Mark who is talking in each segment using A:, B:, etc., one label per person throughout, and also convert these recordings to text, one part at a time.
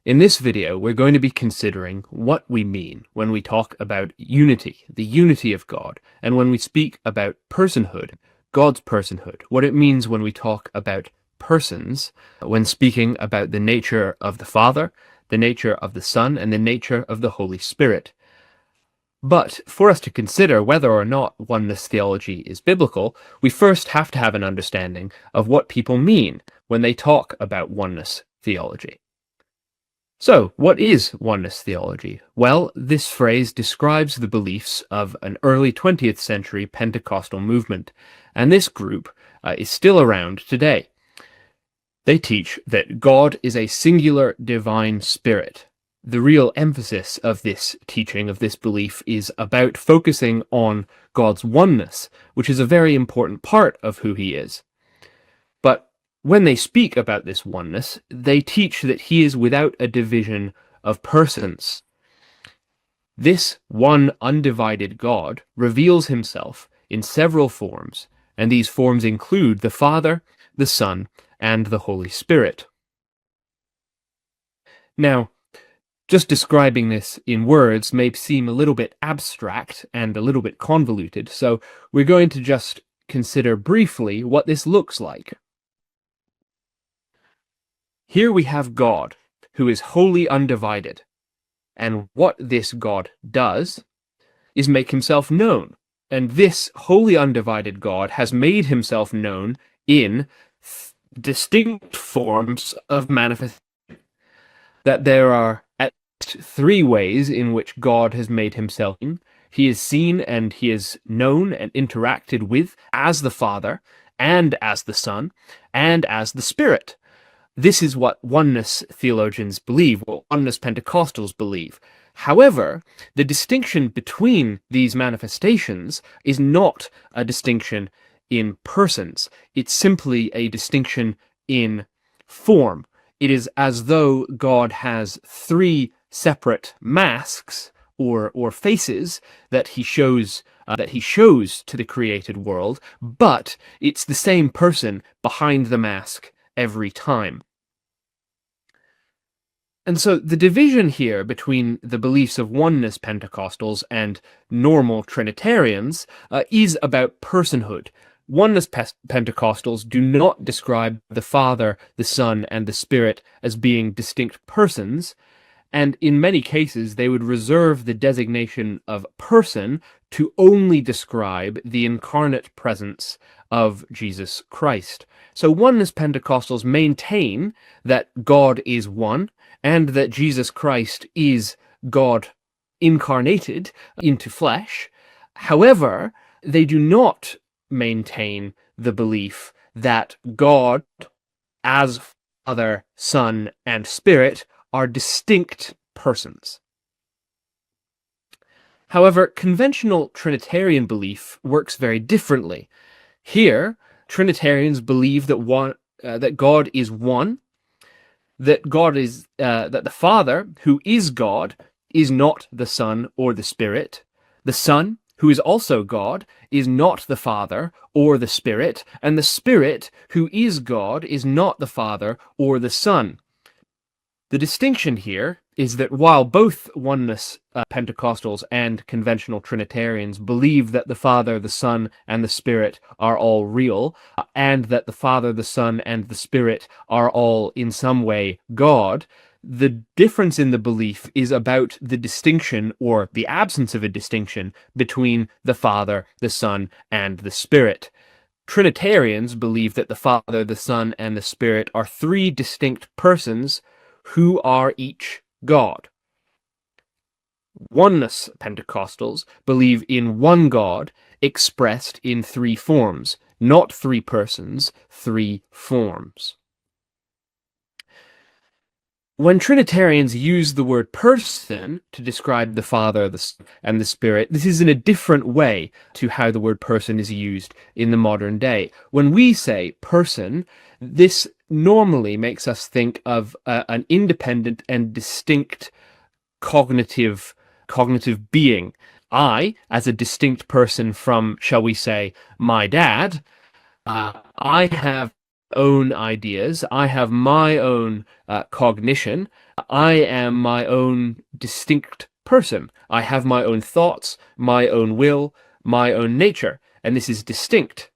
A: In this video, we're going to be considering what we mean when we talk about unity, the unity of God, and when we speak about personhood, God's personhood, what it means when we talk about persons, when speaking about the nature of the Father, the nature of the Son, and the nature of the Holy Spirit. But for us to consider whether or not oneness theology is biblical, we first have to have an understanding of what people mean when they talk about oneness theology. So, what is oneness theology? Well, this phrase describes the beliefs of an early 20th century Pentecostal movement, and this group is still around today. They teach that God is a singular divine spirit. The real emphasis of this teaching, of this belief, is about focusing on God's oneness, which is a very important part of who he is. But when they speak about this oneness, they teach that he is without a division of persons. This one undivided God reveals himself in several forms, and these forms include the Father, the Son, and the Holy Spirit. Now, just describing this in words may seem a little bit abstract and a little bit convoluted, so we're going to just consider briefly what this looks like. Here we have God, who is wholly undivided, and what this God does is make himself known, and this wholly undivided God has made himself known in distinct forms of manifestation. That there are at least three ways in which God has made himself known. He is seen and he is known and interacted with as the Father, and as the Son, and as the Spirit. This is what oneness theologians believe, what oneness Pentecostals believe. However, the distinction between these manifestations is not a distinction in persons. It's simply a distinction in form. It is as though God has three separate masks or faces that he shows to the created world, but it's the same person behind the mask every time. And so the division here between the beliefs of oneness Pentecostals and normal Trinitarians is about personhood. Oneness Pentecostals do not describe the Father, the Son, and the Spirit as being distinct persons, and in many cases they would reserve the designation of person to only describe the incarnate presence of Jesus Christ. So oneness Pentecostals maintain that God is one, and that Jesus Christ is God incarnated into flesh. However, they do not maintain the belief that God, as Father, Son, and Spirit, are distinct persons. However, conventional Trinitarian belief works very differently. Here, Trinitarians believe that God is one, that the Father, who is God, is not the Son or the Spirit. The Son, who is also God, is not the Father or the Spirit, and the Spirit, who is God, is not the Father or the Son. The distinction here is that while both oneness Pentecostals and conventional Trinitarians believe that the Father, the Son, and the Spirit are all real, and that the Father, the Son, and the Spirit are all in some way God, the difference in the belief is about the distinction, or the absence of a distinction, between the Father, the Son, and the Spirit. Trinitarians believe that the Father, the Son, and the Spirit are three distinct persons who are each God. Oneness Pentecostals believe in one God expressed in three forms, not three persons, three forms. When Trinitarians use the word person to describe the Father, the Son, and the Spirit, this is in a different way to how the word person is used in the modern day. When we say person, this normally makes us think of an independent and distinct cognitive being. I, as a distinct person from, shall we say, my dad, I have own ideas. I have my own cognition. I am my own distinct person. I have my own thoughts, my own will, my own nature, and this is distinct.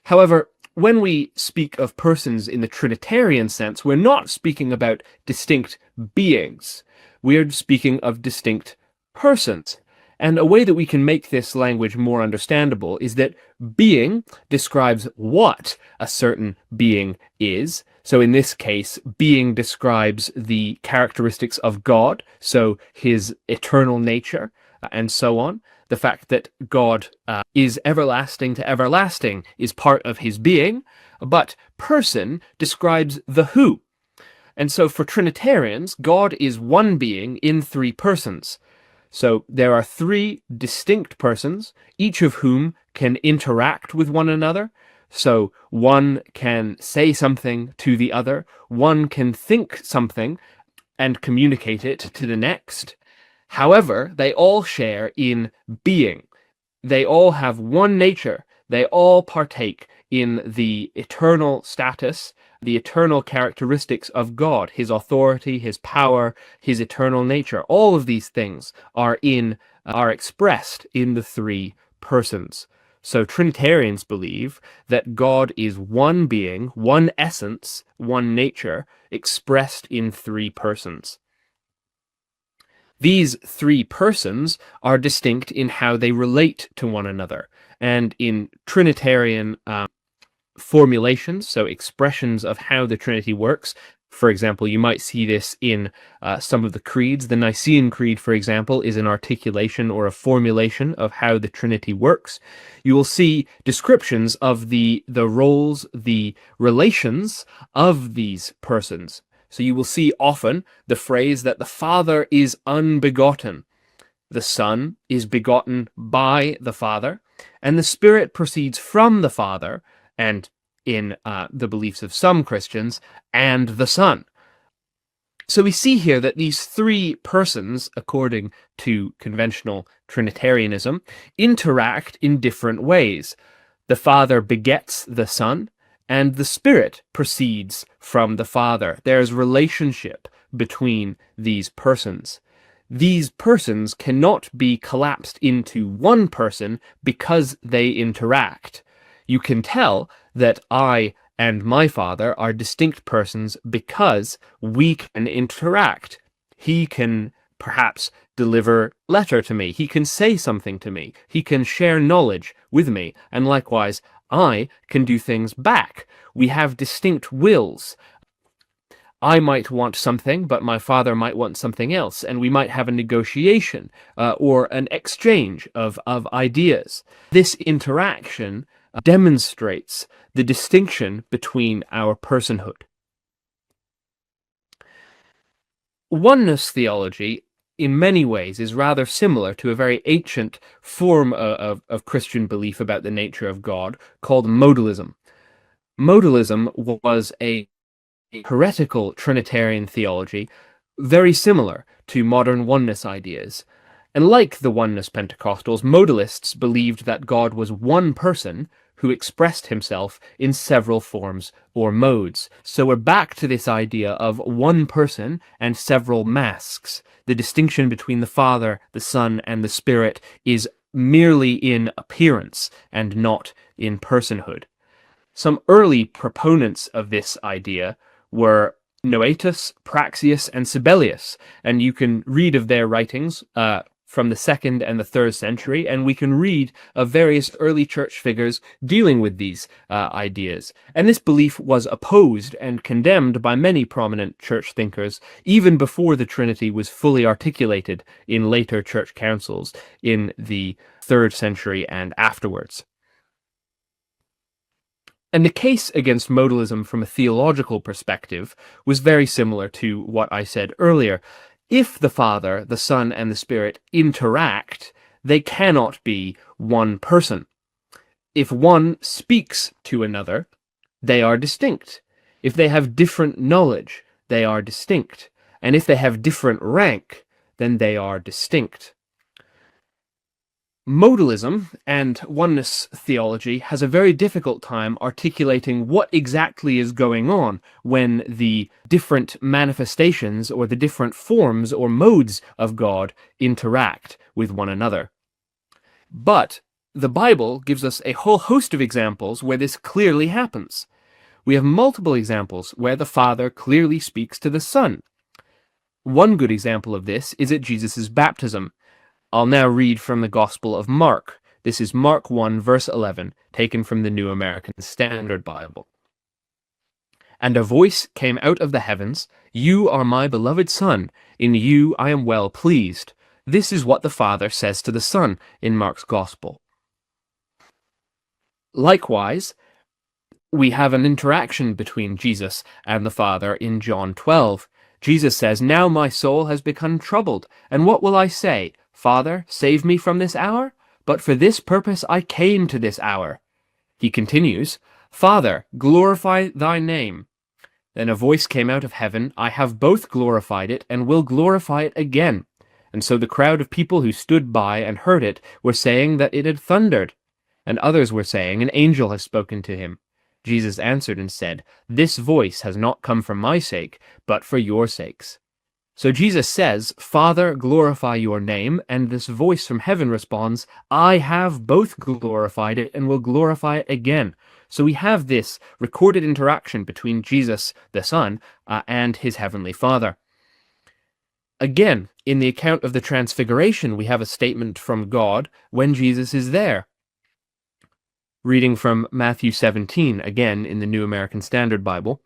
A: However, when we speak of persons in the Trinitarian sense, we're not speaking about distinct beings. We're speaking of distinct persons. And a way that we can make this language more understandable is that being describes what a certain being is. So in this case, being describes the characteristics of God, so his eternal nature, and so on. The fact that God is everlasting to everlasting is part of his being, but person describes the who. And so for Trinitarians, God is one being in three persons. So there are three distinct persons, each of whom can interact with one another. So one can say something to the other, one can think something and communicate it to the next. However, they all share in being. They all have one nature. They all partake in the eternal status, the eternal characteristics of God, his authority, his power, his eternal nature. All of these things are expressed in the three persons. So Trinitarians believe that God is one being, one essence, one nature, expressed in three persons. These three persons are distinct in how they relate to one another. And in Trinitarian formulations, so expressions of how the Trinity works, for example, you might see this in some of the creeds. The Nicene Creed, for example, is an articulation or a formulation of how the Trinity works. You will see descriptions of the roles, the relations of these persons. So you will see often the phrase that the Father is unbegotten, the Son is begotten by the Father, and the Spirit proceeds from the Father, and in the beliefs of some Christians, and the Son. So we see here that these three persons, according to conventional Trinitarianism, interact in different ways. The Father begets the Son, and the Spirit proceeds from the Father. There's relationship between these persons. These persons cannot be collapsed into one person because they interact. You can tell that I and my Father are distinct persons because we can interact. He can perhaps deliver letter to me. He can say something to me. He can share knowledge with me. And likewise, I can do things back. We have distinct wills. I might want something, but my Father might want something else, and we might have a negotiation or an exchange of ideas. This interaction demonstrates the distinction between our personhood. Oneness theology, in many ways, is rather similar to a very ancient form of Christian belief about the nature of God called modalism. Modalism was a heretical Trinitarian theology, very similar to modern oneness ideas. And like the oneness Pentecostals, modalists believed that God was one person who expressed himself in several forms or modes. So we're back to this idea of one person and several masks. The distinction between the Father, the Son, and the Spirit is merely in appearance and not in personhood. Some early proponents of this idea were Noetus, Praxius, and Sabellius, and you can read of their writings from the 2nd and the 3rd century, and we can read of various early church figures dealing with these ideas. And this belief was opposed and condemned by many prominent church thinkers, even before the Trinity was fully articulated in later church councils in the 3rd century and afterwards. And the case against modalism from a theological perspective was very similar to what I said earlier. If the Father, the Son, and the Spirit interact, they cannot be one person. If one speaks to another, they are distinct. If they have different knowledge, they are distinct. And if they have different rank, then they are distinct. Modalism and oneness theology has a very difficult time articulating what exactly is going on when the different manifestations or the different forms or modes of God interact with one another. But the Bible gives us a whole host of examples where this clearly happens. We have multiple examples where the Father clearly speaks to the Son. One good example of this is at Jesus' baptism. I'll now read from the Gospel of Mark. This is Mark 1, verse 11, taken from the New American Standard Bible. And a voice came out of the heavens, "You are my beloved Son, in you I am well pleased." This is what the Father says to the Son in Mark's Gospel. Likewise, we have an interaction between Jesus and the Father in John 12. Jesus says, "Now my soul has become troubled, and what will I say? Father, save me from this hour? But for this purpose I came to this hour." He continues, "Father, glorify thy name." Then a voice came out of heaven, "I have both glorified it, and will glorify it again." And so the crowd of people who stood by and heard it were saying that it had thundered. And others were saying, "An angel has spoken to him." Jesus answered and said, "This voice has not come for my sake, but for your sakes." So Jesus says, "Father, glorify your name," and this voice from heaven responds, "I have both glorified it and will glorify it again." So we have this recorded interaction between Jesus, the Son, and his heavenly Father. Again, in the account of the Transfiguration, we have a statement from God when Jesus is there. Reading from Matthew 17, again in the New American Standard Bible.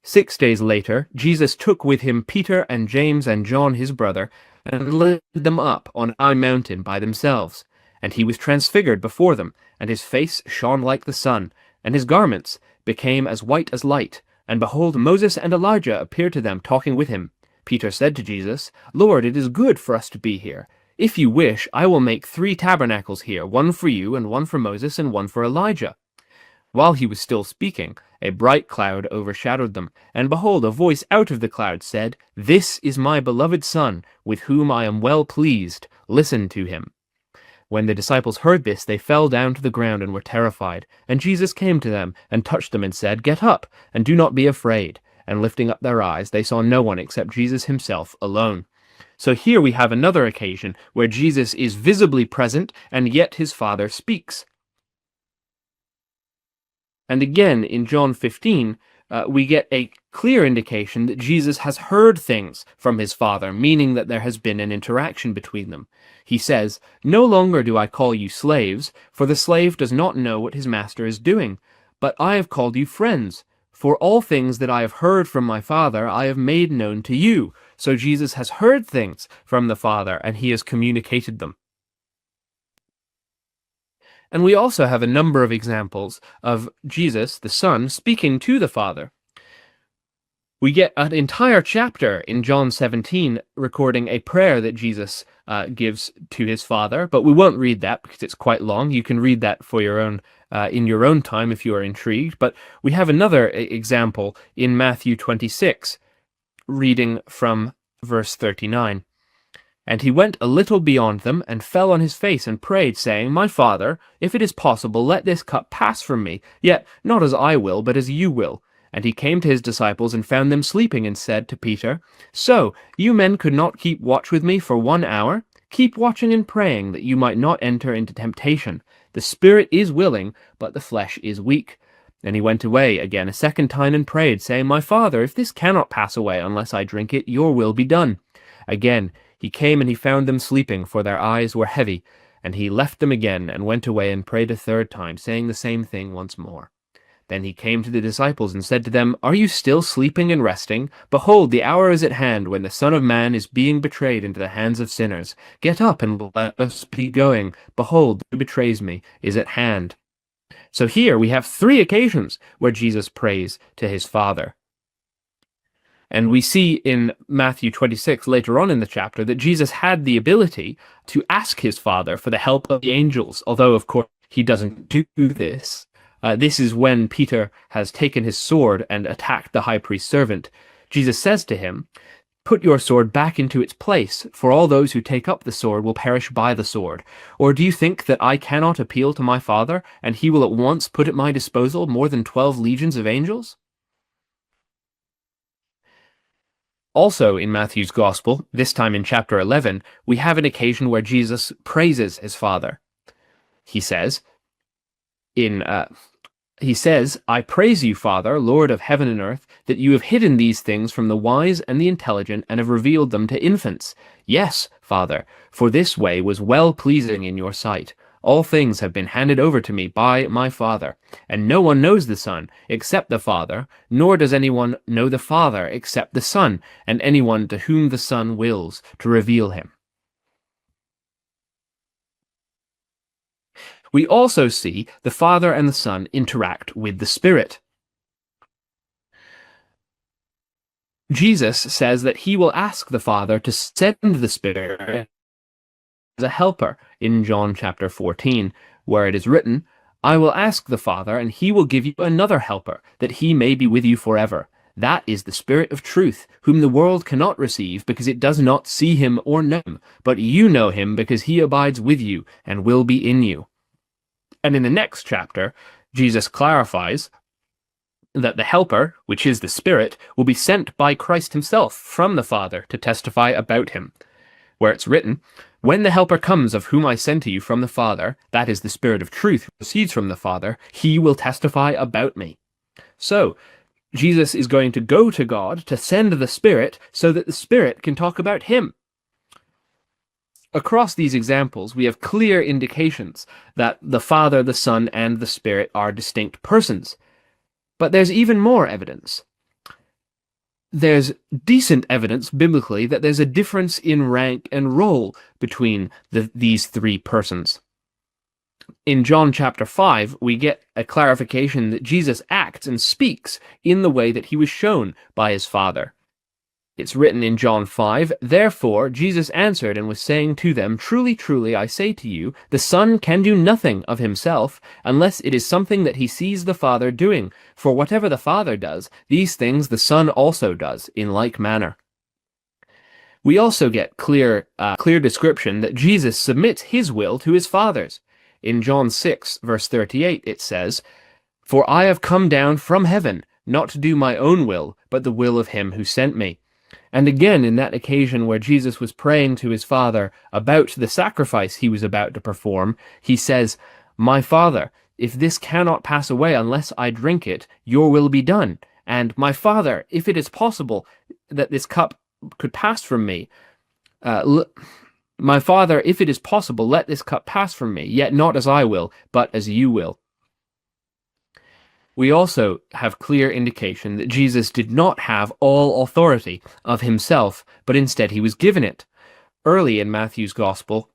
A: 6 days later, Jesus took with him Peter and James and John his brother, and led them up on a high mountain by themselves. And he was transfigured before them, and his face shone like the sun, and his garments became as white as light. And behold, Moses and Elijah appeared to them, talking with him. Peter said to Jesus, "Lord, it is good for us to be here. If you wish, I will make 3 tabernacles here, one for you, and one for Moses, and one for Elijah." While he was still speaking, a bright cloud overshadowed them, and behold, a voice out of the cloud said, "This is my beloved Son, with whom I am well pleased. Listen to him." When the disciples heard this, they fell down to the ground and were terrified. And Jesus came to them, and touched them, and said, "Get up, and do not be afraid." And lifting up their eyes, they saw no one except Jesus himself alone. So here we have another occasion where Jesus is visibly present, and yet his Father speaks. And again, in John 15, we get a clear indication that Jesus has heard things from his Father, meaning that there has been an interaction between them. He says, "No longer do I call you slaves, for the slave does not know what his master is doing, but I have called you friends. For all things that I have heard from my Father I have made known to you." So Jesus has heard things from the Father, and he has communicated them. And we also have a number of examples of Jesus, the Son, speaking to the Father. We get an entire chapter in John 17 recording a prayer that Jesus gives to his Father, but we won't read that because it's quite long. You can read that for your own in your own time if you are intrigued. But we have another example in Matthew 26, reading from verse 39. "And he went a little beyond them, and fell on his face, and prayed, saying, My Father, if it is possible, let this cup pass from me. Yet not as I will, but as you will. And he came to his disciples, and found them sleeping, and said to Peter, So, you men could not keep watch with me for 1 hour? Keep watching and praying, that you might not enter into temptation. The spirit is willing, but the flesh is weak." And he went away again a second time, and prayed, saying, My Father, if this cannot pass away unless I drink it, your will be done. Again he came, and he found them sleeping, for their eyes were heavy. And he left them again, and went away, and prayed a third time, saying the same thing once more. Then he came to the disciples, and said to them, Are you still sleeping and resting? Behold, the hour is at hand, when the Son of Man is being betrayed into the hands of sinners. Get up, and let us be going. Behold, who betrays me is at hand. So here we have 3 occasions where Jesus prays to his Father. And we see in Matthew 26, later on in the chapter, that Jesus had the ability to ask his Father for the help of the angels, although, of course, he doesn't do this. This is when Peter has taken his sword and attacked the high priest's servant. Jesus says to him, Put your sword back into its place, for all those who take up the sword will perish by the sword. Or do you think that I cannot appeal to my Father, and he will at once put at my disposal more than 12 legions of angels? Also in Matthew's Gospel, this time in chapter 11, we have an occasion where Jesus praises his Father. He says, I praise you, Father, Lord of heaven and earth, that you have hidden these things from the wise and the intelligent and have revealed them to infants. Yes, Father, for this way was well-pleasing in your sight. All things have been handed over to me by my Father, and no one knows the Son except the Father, nor does anyone know the Father except the Son, and anyone to whom the Son wills to reveal him. We also see the Father and the Son interact with the Spirit. Jesus says that he will ask the Father to send the Spirit as a helper in John chapter 14, where it is written, I will ask the Father, and he will give you another helper, that he may be with you forever. That is the Spirit of truth, whom the world cannot receive, because it does not see him or know him, but you know him, because he abides with you and will be in you. And in the next chapter, Jesus clarifies that the Helper, which is the Spirit, will be sent by Christ himself from the Father to testify about him, where it's written, When the Helper comes of whom I send to you from the Father, that is the Spirit of truth who proceeds from the Father, he will testify about me. So, Jesus is going to go to God to send the Spirit so that the Spirit can talk about him. Across these examples, we have clear indications that the Father, the Son, and the Spirit are distinct persons. But there's even more evidence. There's decent evidence, biblically, that there's a difference in rank and role between these three persons. In John chapter 5, we get a clarification that Jesus acts and speaks in the way that he was shown by his Father. It's written in John 5, Therefore Jesus answered and was saying to them, Truly, truly, I say to you, the Son can do nothing of himself, unless it is something that he sees the Father doing. For whatever the Father does, these things the Son also does, in like manner. We also get clear description that Jesus submits his will to his Father's. In John 6, verse 38, it says, For I have come down from heaven, not to do my own will, but the will of him who sent me. And again, in that occasion where Jesus was praying to his Father about the sacrifice he was about to perform, he says, My Father, if this cannot pass away unless I drink it, your will be done. And my Father, if it is possible that this cup could pass from me, my Father, if it is possible, let this cup pass from me, yet not as I will, but as you will. We also have clear indication that Jesus did not have all authority of himself, but instead he was given it. Earlier in Matthew's Gospel,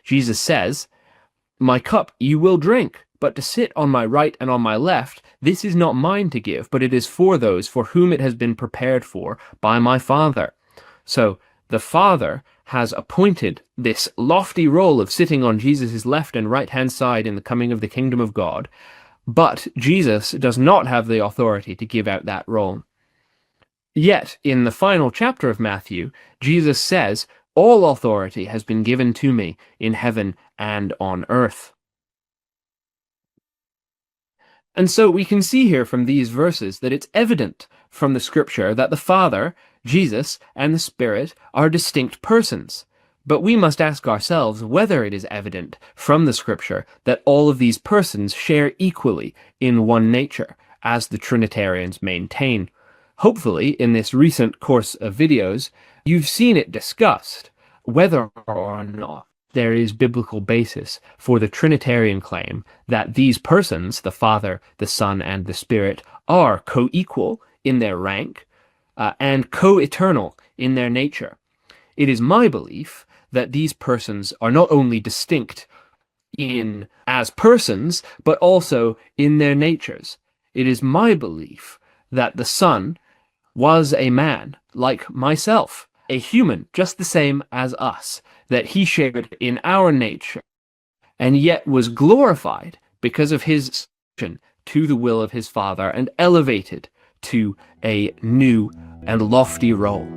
A: Jesus says, My cup you will drink, but to sit on my right and on my left, this is not mine to give, but it is for those for whom it has been prepared for by my Father. So, the Father has appointed this lofty role of sitting on Jesus' left and right-hand side in the coming of the kingdom of God, but Jesus does not have the authority to give out that role. Yet, in the final chapter of Matthew, Jesus says, All authority has been given to me in heaven and on earth. And so we can see here from these verses that it's evident from the Scripture that the Father, Jesus, and the Spirit are distinct persons. But we must ask ourselves whether it is evident from the Scripture that all of these persons share equally in one nature, as the Trinitarians maintain. Hopefully, in this recent course of videos, you've seen it discussed whether or not there is biblical basis for the Trinitarian claim that these persons, the Father, the Son, and the Spirit, are co-equal in their rank and co-eternal in their nature. It is my belief that these persons are not only distinct as persons, but also in their natures. It is my belief that the Son was a man like myself, a human just the same as us, that he shared in our nature, and yet was glorified because of his submission to the will of his Father and elevated to a new and lofty role.